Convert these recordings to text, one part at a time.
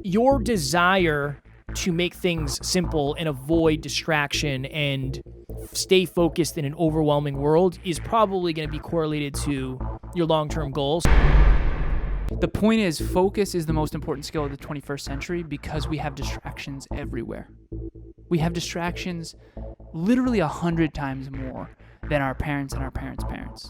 Your desire to make things simple and avoid distraction and stay focused in an overwhelming world is probably going to be correlated to your long-term goals. The point is, focus is the most important skill of the 21st century because we have distractions everywhere. We have distractions literally 100 times more than our parents and our parents' parents.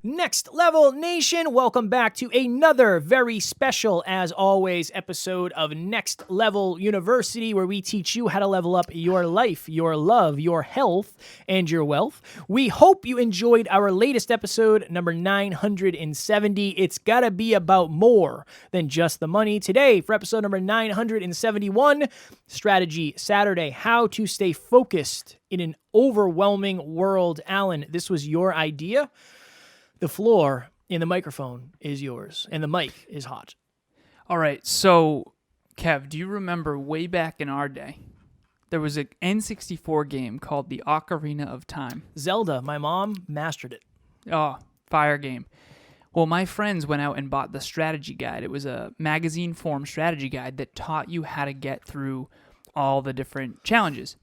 Next Level Nation, welcome back to another very special, as always, episode of Next Level University, where we teach you how to level up your life, your love, your health, and your wealth. We hope you enjoyed our latest episode, number 970. It's gotta be about more than just the money. Today, for episode number 971, Strategy Saturday, how to stay focused in an overwhelming world. Alan, this was your idea. The floor and the microphone is yours, and the mic is hot. All right, so, Kev, do you remember way back in our day, there was an N64 game called the Ocarina of Time? Zelda, my mom mastered it. Oh, fire game. Well, my friends went out and bought the strategy guide. It was a magazine form strategy guide that taught you how to get through all the different challenges.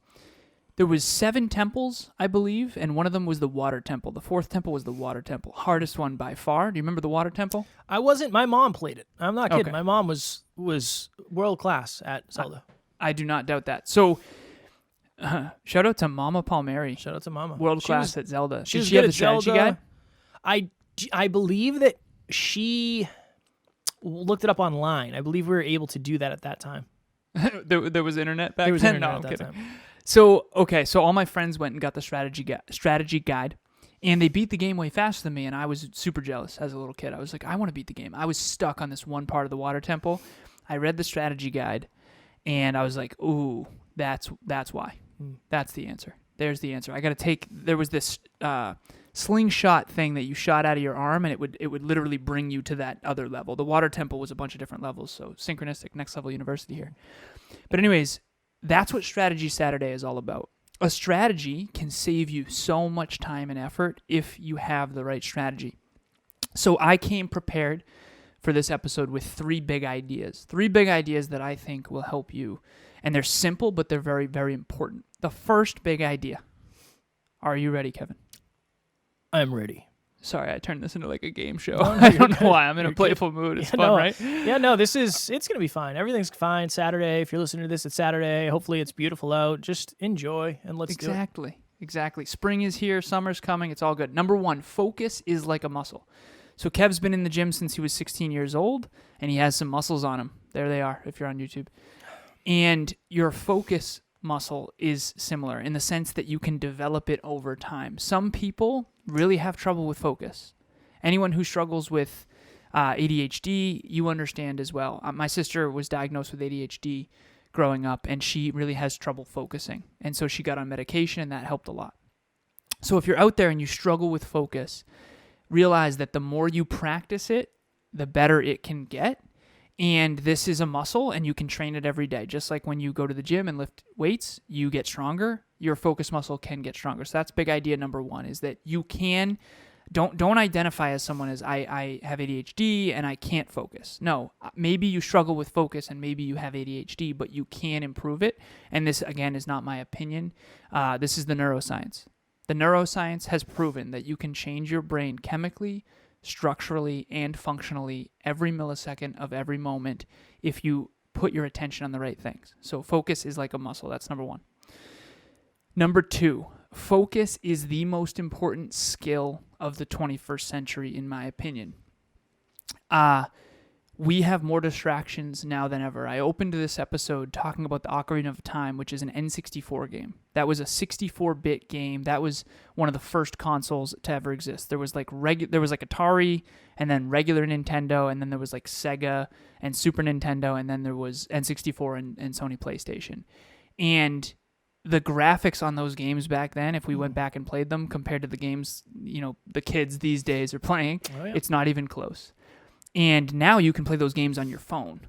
There was 7 temples, I believe, and one of them was the water temple. The 4th temple was the water temple. Hardest one by far. Do you remember the water temple? I wasn't. My mom played it. I'm not kidding. Okay. My mom was world class at Zelda. I do not doubt that. So, shout out to Mama Palmieri. Shout out to Mama. World class at Zelda. She Did was she have good the at strategy Zelda. guide? I believe that she looked it up online. I believe we were able to do that at that time. There was internet back There was then? internet No, at I'm that kidding. time. So all my friends went and got the strategy guide, and they beat the game way faster than me, and I was super jealous as a little kid. I was like, I want to beat the game. I was stuck on this one part of the water temple. I read the strategy guide, and I was like, ooh, that's why. That's the answer. There's the answer. I got to there was this slingshot thing that you shot out of your arm, and it would literally bring you to that other level. The water temple was a bunch of different levels, so synchronistic, next level university here. But anyways, that's what Strategy Saturday is all about. A strategy can save you so much time and effort if you have the right strategy. So I came prepared for this episode with 3 big ideas. 3 big ideas that I think will help you. And they're simple, but they're very, very important. The first big idea. Are you ready, Kevin? I'm ready. Sorry, I turned this into like a game show. No, I don't know good. why. I'm in a You're playful mood. It's Yeah, fun, no. right? Yeah, no, it's going to be fine. Everything's fine. Saturday, if you're listening to this, it's Saturday. Hopefully it's beautiful out. Just enjoy and let's do it. Exactly. Spring is here. Summer's coming. It's all good. Number 1, focus is like a muscle. So Kev's been in the gym since he was 16 years old, and he has some muscles on him. There they are, if you're on YouTube. And your focus muscle is similar in the sense that you can develop it over time. Some people really have trouble with focus. Anyone who struggles with ADHD, you understand as well. My sister was diagnosed with ADHD growing up, and she really has trouble focusing. And so she got on medication, and that helped a lot. So if you're out there and you struggle with focus, realize that the more you practice it, the better it can get. And this is a muscle, and you can train it every day. Just like when you go to the gym and lift weights, you get stronger. Your focus muscle can get stronger. So that's big idea number 1, is that you can... Don't identify as someone as I have ADHD and I can't focus. No, maybe you struggle with focus and maybe you have ADHD, but you can improve it. And this, again, is not my opinion. This is the neuroscience. The neuroscience has proven that you can change your brain chemically, structurally, and functionally every millisecond of every moment if you put your attention on the right things. So focus is like a muscle. That's number 1. Number 2, focus is the most important skill of the 21st century, in my opinion. We have more distractions now than ever. I opened this episode talking about the Ocarina of Time, which is an N64 game. That was a 64-bit game. That was one of the first consoles to ever exist. There was like Atari, and then regular Nintendo, and then there was like Sega and Super Nintendo, and then there was N64 and Sony PlayStation. And the graphics on those games back then, if we went back and played them compared to the games, the kids these days are playing, It's not even close. And now you can play those games on your phone.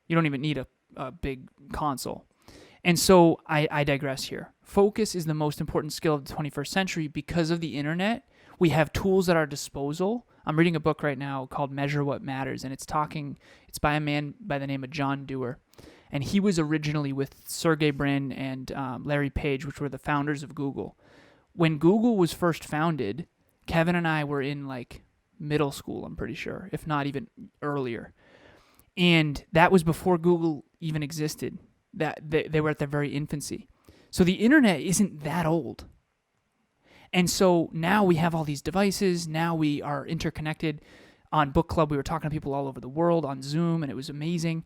You don't even need a big console. And so I digress here. Focus is the most important skill of the 21st century because of the internet. We have tools at our disposal I'm reading a book right now called Measure What Matters, and it's by a man by the name of John Dewar. And he was originally with Sergey Brin and Larry Page, which were the founders of Google. When Google was first founded, Kevin and I were in like middle school, I'm pretty sure, if not even earlier. And that was before Google even existed. That they were at their very infancy. So the internet isn't that old. And so now we have all these devices. Now we are interconnected. On book club, we were talking to people all over the world on Zoom, and it was amazing.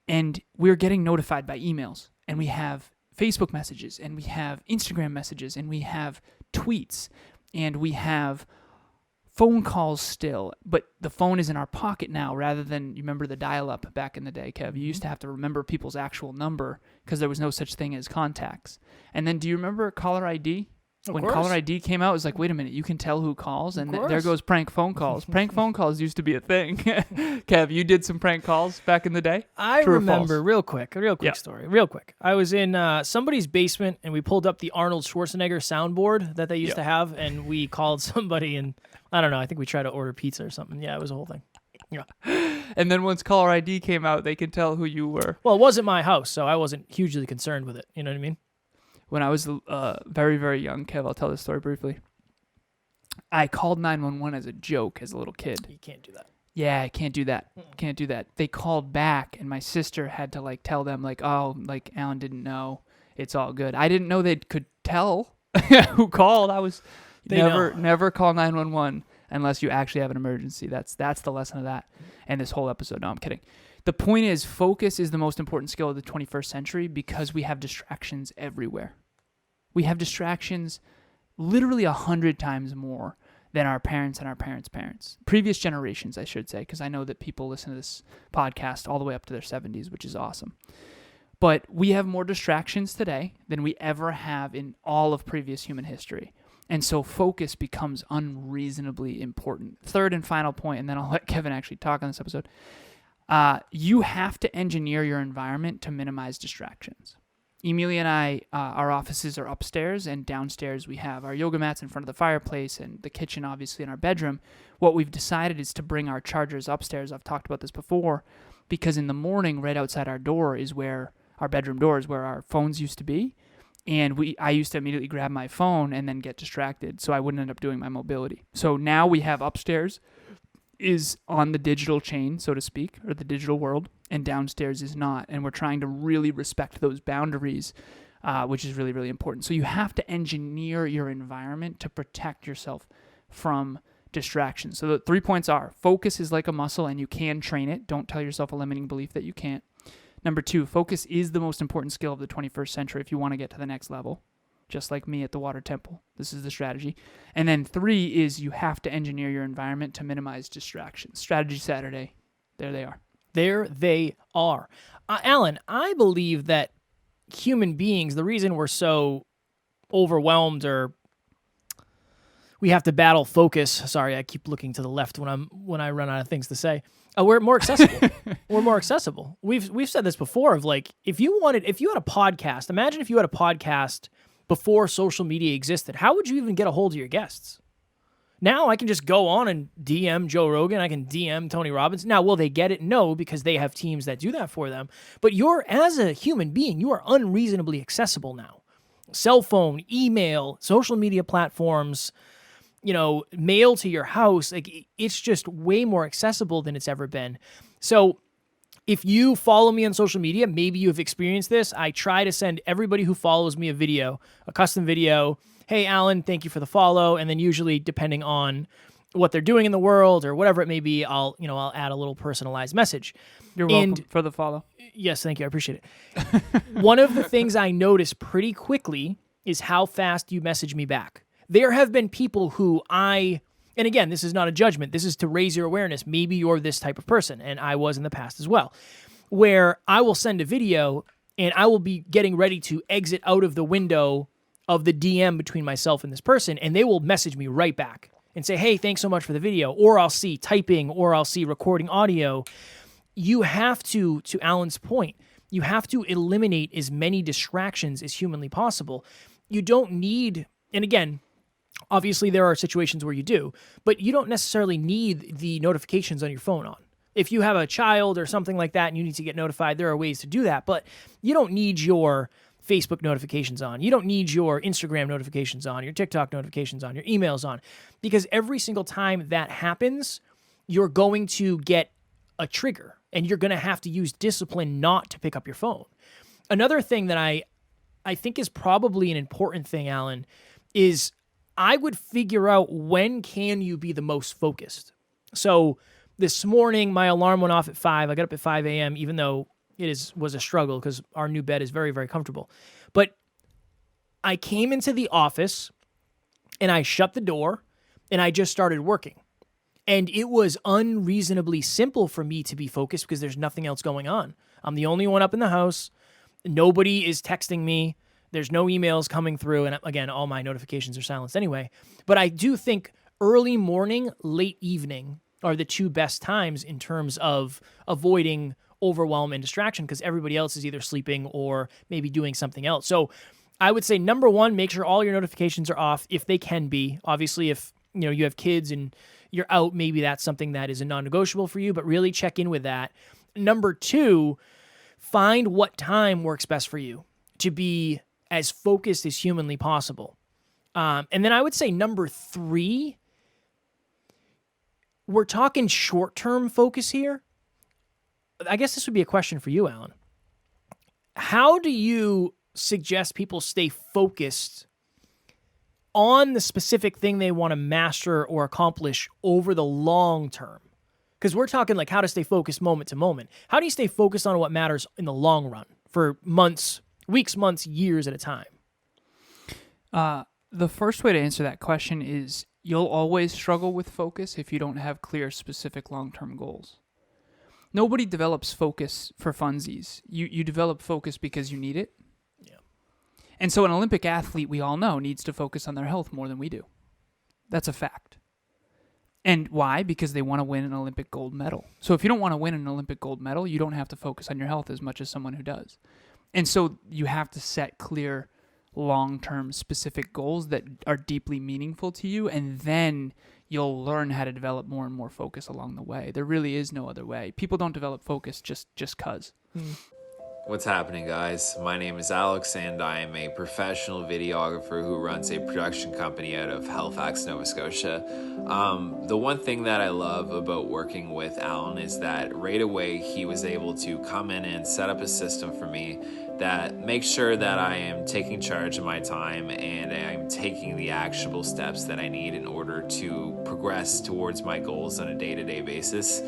And we're getting notified by emails. And we have Facebook messages, and we have Instagram messages, and we have tweets, and we have phone calls still. But the phone is in our pocket now rather than, you remember the dial-up back in the day, Kev? You used to have to remember people's actual number because there was no such thing as contacts. And then do you remember caller ID? When caller ID came out, it was like, wait a minute, you can tell who calls, and there goes prank phone calls. Prank phone calls used to be a thing. Kev, you did some prank calls back in the day? I remember, real quick story, real quick. I was in somebody's basement, and we pulled up the Arnold Schwarzenegger soundboard that they used to have, and we called somebody, and I don't know, I think we tried to order pizza or something. Yeah, it was a whole thing. Yeah. And then once caller ID came out, they could tell who you were. Well, it wasn't my house, so I wasn't hugely concerned with it. You know what I mean? When I was very, very young, Kev, I'll tell this story briefly. I called 911 as a joke as a little kid. You can't do that. Yeah, I can't do that. Can't do that. They called back, and my sister had to like tell them like, oh, like Alan didn't know. It's all good. I didn't know they could tell who called. I was never call 911 unless you actually have an emergency. That's the lesson of that. And this whole episode. No, I'm kidding. The point is, focus is the most important skill of the 21st century because we have distractions everywhere. We have distractions literally 100 times more than our parents and our parents' parents. Previous generations, I should say, because I know that people listen to this podcast all the way up to their 70s, which is awesome. But we have more distractions today than we ever have in all of previous human history. And so focus becomes unreasonably important. Third and final point, and then I'll let Kevin actually talk on this episode. You have to engineer your environment to minimize distractions. Emilia and I, our offices are upstairs, and downstairs we have our yoga mats in front of the fireplace and the kitchen, obviously, in our bedroom. What we've decided is to bring our chargers upstairs. I've talked about this before, because in the morning, right outside our door is where our bedroom door is where our phones used to be. And I used to immediately grab my phone and then get distracted, so I wouldn't end up doing my mobility. So now we have upstairs is on the digital chain, so to speak, or the digital world, and downstairs is not. And we're trying to really respect those boundaries, which is really, really important. So you have to engineer your environment to protect yourself from distractions. So the 3 points are, focus is like a muscle and you can train it. Don't tell yourself a limiting belief that you can't. Number 2, focus is the most important skill of the 21st century if you want to get to the next level. Just like me at the water temple. This is the strategy. And then 3 is you have to engineer your environment to minimize distractions. Strategy Saturday. There they are. There they are. Alan, I believe that human beings, the reason we're so overwhelmed or we have to battle focus. Sorry, I keep looking to the left when I run out of things to say. We're more accessible. We're more accessible. We've said this before of like, if you had a podcast, imagine if you had a podcast before social media existed, how would you even get a hold of your guests? Now I can just go on and DM Joe Rogan. I can DM Tony Robbins. Now, will they get it? No, because they have teams that do that for them. But as a human being, you are unreasonably accessible now. Cell phone, email, social media platforms, mail to your house. Like, it's just way more accessible than it's ever been. So if you follow me on social media, maybe you've experienced this. I try to send everybody who follows me a custom video. Hey, Alan, thank you for the follow. And then usually, depending on what they're doing in the world or whatever it may be, I'll add a little personalized message. You're welcome for the follow. Yes, thank you. I appreciate it. One of the things I notice pretty quickly is how fast you message me back. There have been people who and again, this is not a judgment. This is to raise your awareness. Maybe you're this type of person, and I was in the past as well, where I will send a video, and I will be getting ready to exit out of the window of the DM between myself and this person, and they will message me right back and say, hey, thanks so much for the video, or I'll see typing, or I'll see recording audio. You have to Alan's point, you have to eliminate as many distractions as humanly possible. You don't need, and again, Obviously, there are situations where you do, but you don't necessarily need the notifications on your phone on. If you have a child or something like that and you need to get notified, there are ways to do that, but you don't need your Facebook notifications on. You don't need your Instagram notifications on, your TikTok notifications on, your emails on, because every single time that happens, you're going to get a trigger and you're going to have to use discipline not to pick up your phone. Another thing that I think is probably an important thing, Alan, is I would figure out when can you be the most focused. So this morning, my alarm went off at 5. I got up at 5 a.m., even though was a struggle because our new bed is very, very comfortable. But I came into the office and I shut the door and I just started working. And it was unreasonably simple for me to be focused because there's nothing else going on. I'm the only one up in the house. Nobody is texting me. There's no emails coming through. And again, all my notifications are silenced anyway. But I do think early morning, late evening are the two best times in terms of avoiding overwhelm and distraction because everybody else is either sleeping or maybe doing something else. So I would say, number one, make sure all your notifications are off if they can be. Obviously, if you have kids and you're out, maybe that's something that is a non-negotiable for you, but really check in with that. Number two, find what time works best for you to be as focused as humanly possible. And then I would say number three, we're talking short-term focus here. I guess this would be a question for you, Alan. How do you suggest people stay focused on the specific thing they want to master or accomplish over the long term? Because we're talking like how to stay focused moment to moment. How do you stay focused on what matters in the long run for months, weeks, months, years at a time? The first way to answer that question is you'll always struggle with focus if you don't have clear, specific long-term goals. Nobody develops focus for funsies. You develop focus because you need it. Yeah. And so an Olympic athlete, we all know, needs to focus on their health more than we do. That's a fact. And why? Because they want to win an Olympic gold medal. So if you don't want to win an Olympic gold medal, you don't have to focus on your health as much as someone who does. And so you have to set clear, long-term, specific goals that are deeply meaningful to you, and then you'll learn how to develop more and more focus along the way. There really is no other way. People don't develop focus just 'cause. What's happening, guys? My name is Alex, and I am a professional videographer who runs a production company out of Halifax, Nova Scotia. The one thing that I love about working with Alan is that right away he was able to come in and set up a system for me that makes sure that I am taking charge of my time and I'm taking the actionable steps that I need in order to progress towards my goals on a day-to-day basis.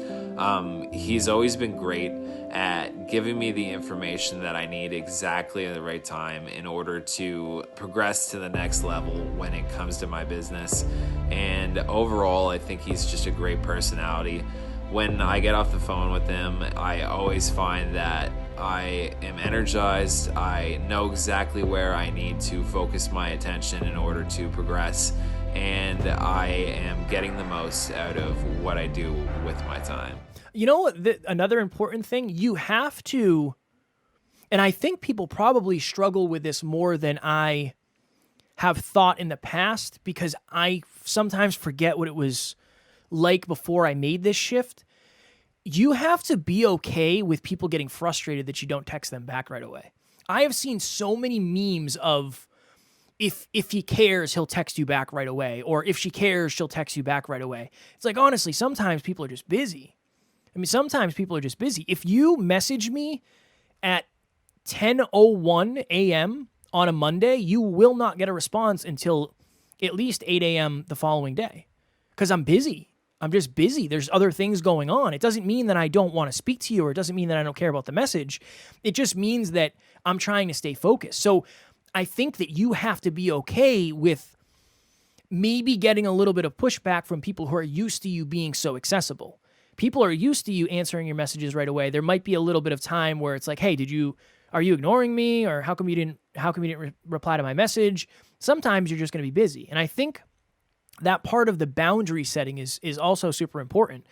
He's always been great at giving me the information that I need exactly at the right time in order to progress to the next level when it comes to my business. And overall, I think he's just a great personality. When I get off the phone with him, I always find that I am energized. I know exactly where I need to focus my attention in order to progress, and I am getting the most out of what I do with my time. You know what? Another important thing, you have to, and I think people probably struggle with this more than I have thought in the past because I sometimes forget what it was like before I made this shift. You have to be okay with people getting frustrated that you don't text them back right away. I have seen so many memes of if he cares, he'll text you back right away, or if she cares, she'll text you back right away. It's like, honestly, sometimes people are just busy. Sometimes people are just busy. If you message me at 10:01 a.m. on a Monday, you will not get a response until at least 8 a.m. the following day because I'm busy. I'm just busy. There's other things going on. It doesn't mean that I don't want to speak to you, or it doesn't mean that I don't care about the message. It just means that I'm trying to stay focused. So I think that you have to be okay with maybe getting a little bit of pushback from people who are used to you being so accessible. People are used to you answering your messages right away. There might be a little bit of time where it's like, hey, are you ignoring me? Or how come you didn't reply to my message? Sometimes you're just going to be busy. And I think that part of the boundary setting is also super important.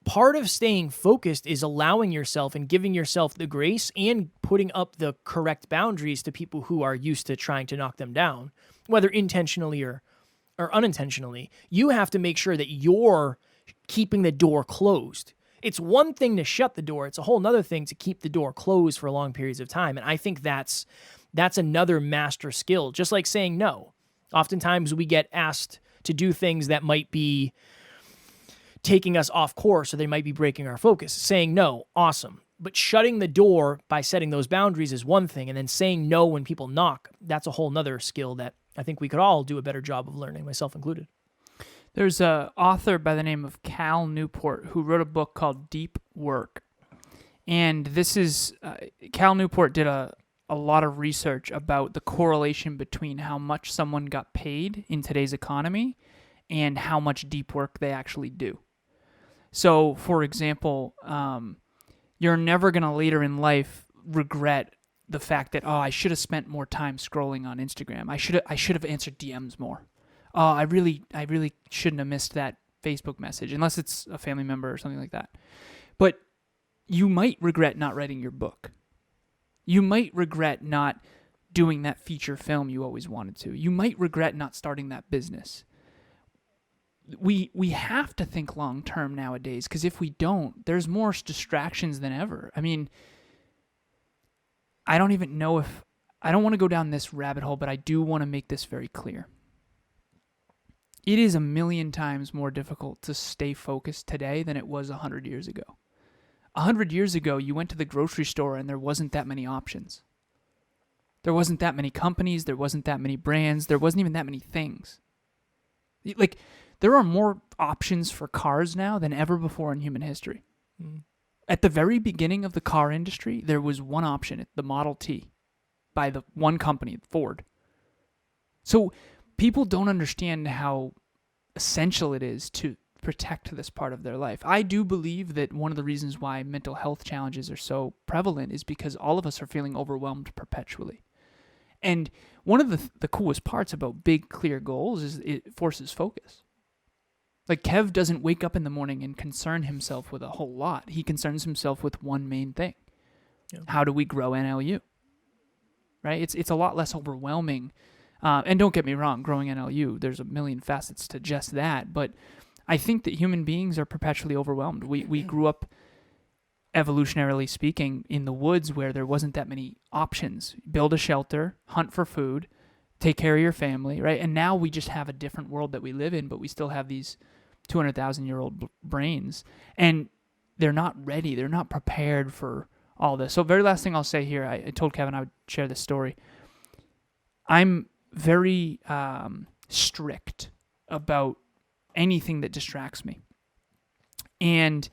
Part of staying focused is allowing yourself and giving yourself the grace and putting up the correct boundaries to people who are used to trying to knock them down, whether intentionally or or unintentionally, you have to make sure that you're keeping the door closed. It's one thing to shut the door. It's a whole nother thing to keep the door closed for long periods of time. And I think that's another master skill, just like saying no. Oftentimes we get asked to do things that might be taking us off course, or they might be breaking our focus. Saying no, awesome. But shutting the door by setting those boundaries is one thing, and then saying no when people knock, that's a whole nother skill that I think we could all do a better job of learning, myself included. There's an author by the name of Cal Newport who wrote a book called Deep Work. And this is, Cal Newport did a lot of research about the correlation between how much someone got paid in today's economy and how much deep work they actually do. So, for example, you're never going to later in life regret the fact that, I should have spent more time scrolling on Instagram. I should have answered DMs more. I really shouldn't have missed that Facebook message, unless it's a family member or something like that. But you might regret not writing your book. You might regret not doing that feature film you always wanted to. You might regret not starting that business. We have to think long term nowadays, because if we don't, there's more distractions than ever. I mean, I don't even know if I don't want to go down this rabbit hole, but I do want to make this very clear. It is 1,000,000 times more difficult to stay focused today than it was 100 years ago. 100 years ago, you went to the grocery store and there wasn't that many options. There wasn't that many companies. There wasn't that many brands. There wasn't even that many things. Like, there are more options for cars now than ever before in human history. At the very beginning of the car industry, there was one option, the Model T, by the one company, Ford. So people don't understand how essential it is to protect this part of their life. I do believe that one of the reasons why mental health challenges are so prevalent is because all of us are feeling overwhelmed perpetually. And one of the coolest parts about big, clear goals is it forces focus. Like, Kev doesn't wake up in the morning and concern himself with a whole lot. He concerns himself with one main thing. Yeah. How do we grow NLU? Right? It's a lot less overwhelming. And don't get me wrong, growing NLU, there's 1,000,000 facets to just that. But I think that human beings are perpetually overwhelmed. We grew up, evolutionarily speaking, in the woods where there wasn't that many options. Build a shelter, hunt for food, take care of your family, right? And now we just have a different world that we live in, but we still have these 200,000-year-old brains. And they're not ready. They're not prepared for all this. So very last thing I'll say here, I told Kevin I would share this story. I'm very strict about anything that distracts me. And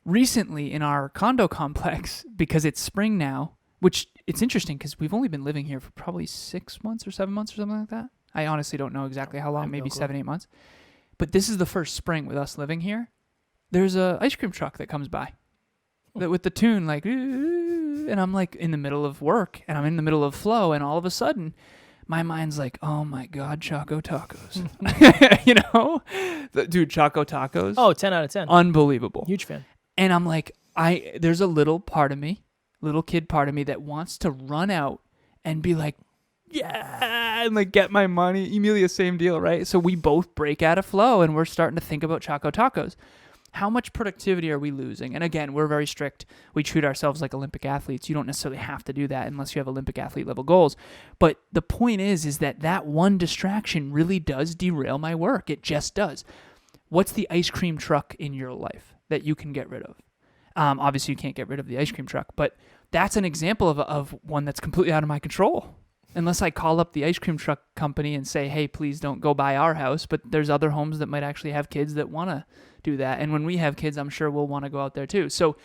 recently in our condo complex, because it's spring now, which it's interesting because we've only been living here for probably 6 months or 7 months or something like that. I honestly don't know exactly how long, maybe 7-8 months. But this is the first spring with us living here. There's a ice cream truck that comes by that with the tune like, and I'm like in the middle of work and I'm in the middle of flow, and all of a sudden my mind's like, oh my God, Choco Tacos. You know? Dude, Choco Tacos. Oh, 10 out of 10. Unbelievable. Huge fan. And I'm like, there's a little kid part of me that wants to run out and be like, yeah, and like get my money. Emilia, same deal, right? So we both break out of flow and we're starting to think about Choco Tacos. How much productivity are we losing? And again, we're very strict. We treat ourselves like Olympic athletes. You don't necessarily have to do that unless you have Olympic athlete level goals. But the point is that one distraction really does derail my work. It just does. What's the ice cream truck in your life that you can get rid of? Obviously, you can't get rid of the ice cream truck, but that's an example of one that's completely out of my control. Unless I call up the ice cream truck company and say, hey, please don't go by our house. But there's other homes that might actually have kids that want to do that. And when we have kids, I'm sure we'll want to go out there too. So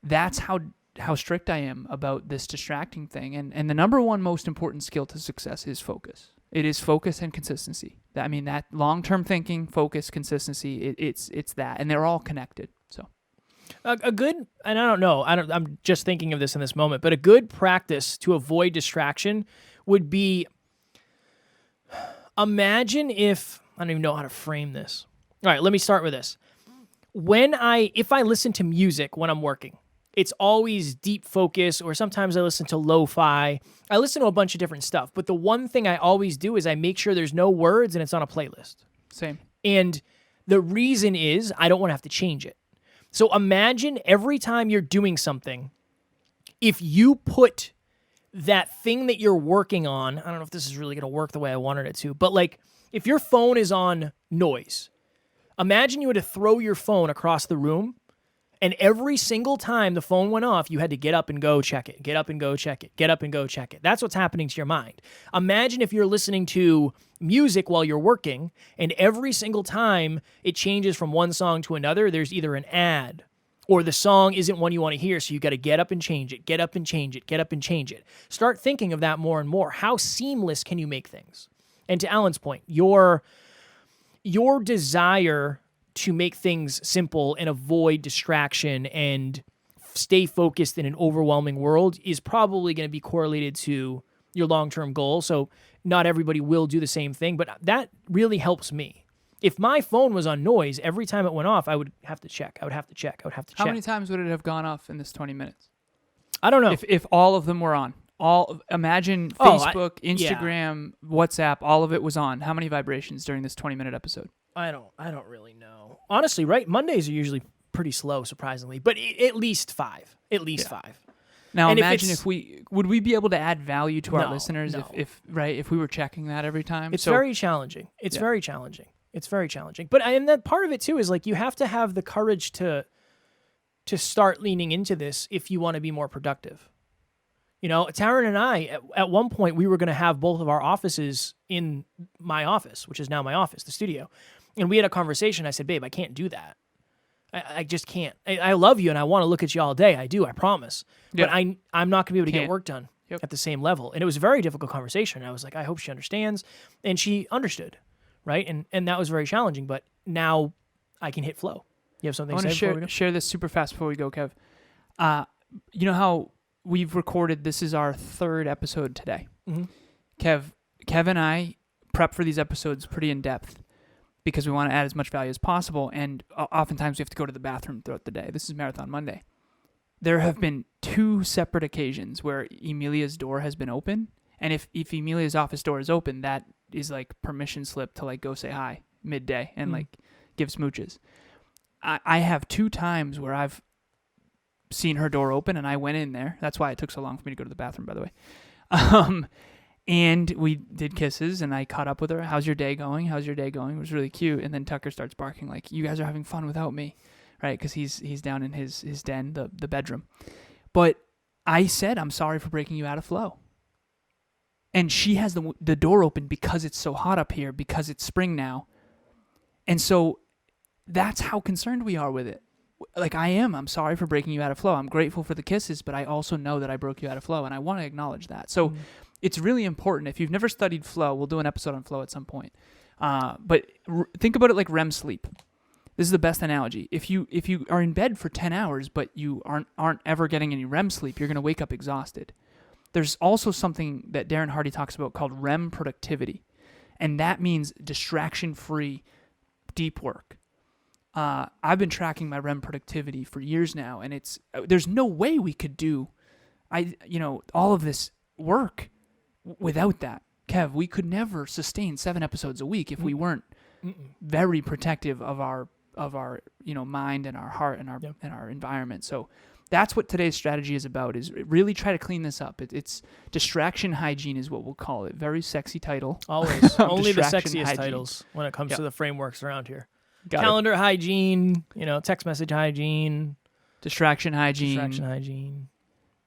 that's how strict I am about this distracting thing. And the number one most important skill to success is focus. It is focus and consistency. I mean, that long-term thinking, focus, consistency, it's that. And they're all connected. So a good, and I don't know, I'm just thinking of this in this moment, but a good practice to avoid distraction would be, imagine if, I don't even know how to frame this. All right, let me start with this. If I listen to music when I'm working, it's always deep focus, or sometimes I listen to lo-fi. I listen to a bunch of different stuff, but the one thing I always do is I make sure there's no words and it's on a playlist. Same. And the reason is I don't want to have to change it. So imagine every time you're doing something, if you put that thing that you're working on, I don't know if this is really going to work the way I wanted it to, but like if your phone is on noise, imagine you had to throw your phone across the room, and every single time the phone went off, you had to get up and go check it, get up and go check it, get up and go check it. That's what's happening to your mind. Imagine if you're listening to music while you're working, and every single time it changes from one song to another, there's either an ad or the song isn't one you want to hear, so you got to get up and change it, get up and change it, get up and change it. Start thinking of that more and more. How seamless can you make things? And to Alan's point, your desire to make things simple and avoid distraction and stay focused in an overwhelming world is probably going to be correlated to your long-term goal. So not everybody will do the same thing, but that really helps me. If my phone was on noise, every time it went off, I would have to check. How many times would it have gone off in this 20 minutes? I don't know. If all of them were on. Imagine Facebook, Instagram, WhatsApp, all of it was on. How many vibrations during this 20-minute episode? I don't really know. Honestly, right? Mondays are usually pretty slow, surprisingly, but at least 5. At least 5. Now imagine if would we be able to add value to our listeners no. if we were checking that every time? It's very challenging. It's very challenging. It's very challenging. But and that part of it too is like you have to have the courage to start leaning into this if you want to be more productive. You know, Taryn and I, at one point, we were going to have both of our offices in my office, which is now my office, the studio. And we had a conversation. I said, babe, I can't do that. I just can't. I love you and I want to look at you all day. I do, I promise. Yep. But I'm not going to be able to get work done Yep. at the same level. And it was a very difficult conversation. I was like, I hope she understands. And she understood, right? And that was very challenging. But now I can hit flow. You have something to say before we go? Share this super fast before we go, Kev. You know how we've recorded, this is our 3rd episode today. Mm-hmm. Kev and I prep for these episodes pretty in depth because we want to add as much value as possible, and oftentimes we have to go to the bathroom throughout the day. This is Marathon Monday. There have been 2 separate occasions where Emilia's door has been open, and if Emilia's office door is open, that is like permission slip to like go say hi midday and like give smooches. I have 2 times where I've seen her door open and I went in there. That's why it took so long for me to go to the bathroom, by the way. And we did kisses and I caught up with her. How's your day going? It was really cute. And then Tucker starts barking like, you guys are having fun without me, right? Because he's down in his den, the bedroom. But I said, I'm sorry for breaking you out of flow. And she has the door open because it's so hot up here, because it's spring now. And so that's how concerned we are with it. Like I'm sorry for breaking you out of flow. I'm grateful for the kisses, but I also know that I broke you out of flow, and I want to acknowledge that. So it's really important. If you've never studied flow, we'll do an episode on flow at some point. But think about it like REM sleep. This is the best analogy. If you are in bed for 10 hours, but you aren't ever getting any REM sleep, you're going to wake up exhausted. There's also something that Darren Hardy talks about called REM productivity, and that means distraction-free deep work. I've been tracking my REM productivity for years now, and there's no way we could do all of this work without that. Kev, we could never sustain 7 episodes a week if we weren't very protective of our mind and our heart and our environment. So that's what today's strategy is about, is really try to clean this up. It's distraction hygiene is what we'll call it. Very sexy title. Always. Only the sexiest hygiene. Titles when it comes to the frameworks around here. Got Calendar hygiene, text message hygiene. Distraction hygiene.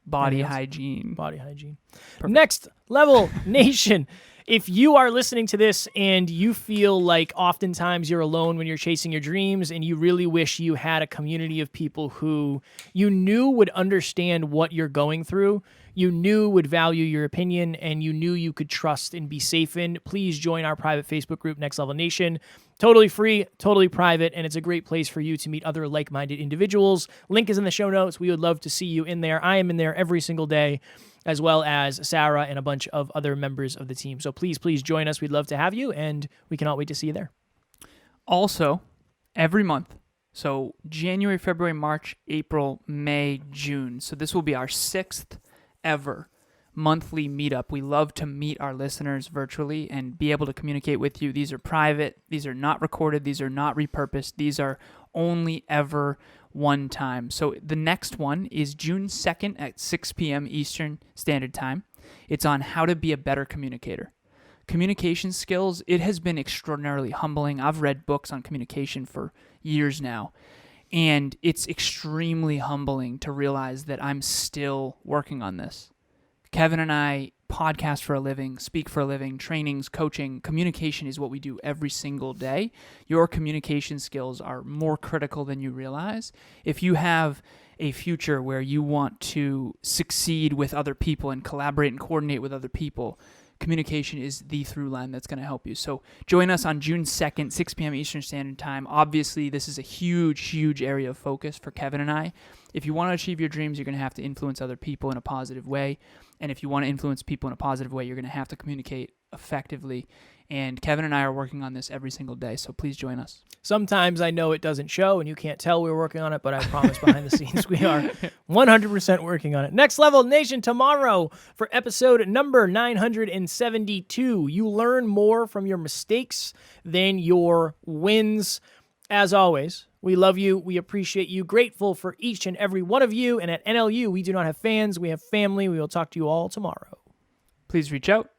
Body hygiene. Perfect. Next level nation. If you are listening to this and you feel like oftentimes you're alone when you're chasing your dreams and you really wish you had a community of people who you knew would understand what you're going through, you knew would value your opinion, and you knew you could trust and be safe in, please join our private Facebook group, Next Level Nation. Totally free, totally private, and it's a great place for you to meet other like-minded individuals. Link is in the show notes. We would love to see you in there. I am in there every single day, as well as Sarah and a bunch of other members of the team. So please join us. We'd love to have you, and we cannot wait to see you there. Also, every month, So January, February, March, April, May, June. So this will be our 6th ever monthly meetup. We love to meet our listeners virtually and be able to communicate with you. These are private. These are not recorded. These are not repurposed. These are only ever one time. So the next one is June 2nd at 6 p.m. Eastern Standard Time. It's on how to be a better communicator. Communication skills, it has been extraordinarily humbling. I've read books on communication for years now, and it's extremely humbling to realize that I'm still working on this. Kevin and I podcast for a living, speak for a living, trainings, coaching. Communication is what we do every single day. Your communication skills are more critical than you realize. If you have a future where you want to succeed with other people and collaborate and coordinate with other people, communication is the through line that's going to help you. So join us on June 2nd, 6 p.m. Eastern Standard Time. Obviously, this is a huge, huge area of focus for Kevin and I. If you want to achieve your dreams, you're going to have to influence other people in a positive way. And if you want to influence people in a positive way, you're going to have to communicate effectively. And Kevin and I are working on this every single day, so please join us. Sometimes I know it doesn't show and you can't tell we're working on it, but I promise behind the scenes we are 100% working on it. Next Level Nation tomorrow for episode number 972. You learn more from your mistakes than your wins. As always, we love you. We appreciate you. Grateful for each and every one of you. And at NLU, we do not have fans. We have family. We will talk to you all tomorrow. Please reach out.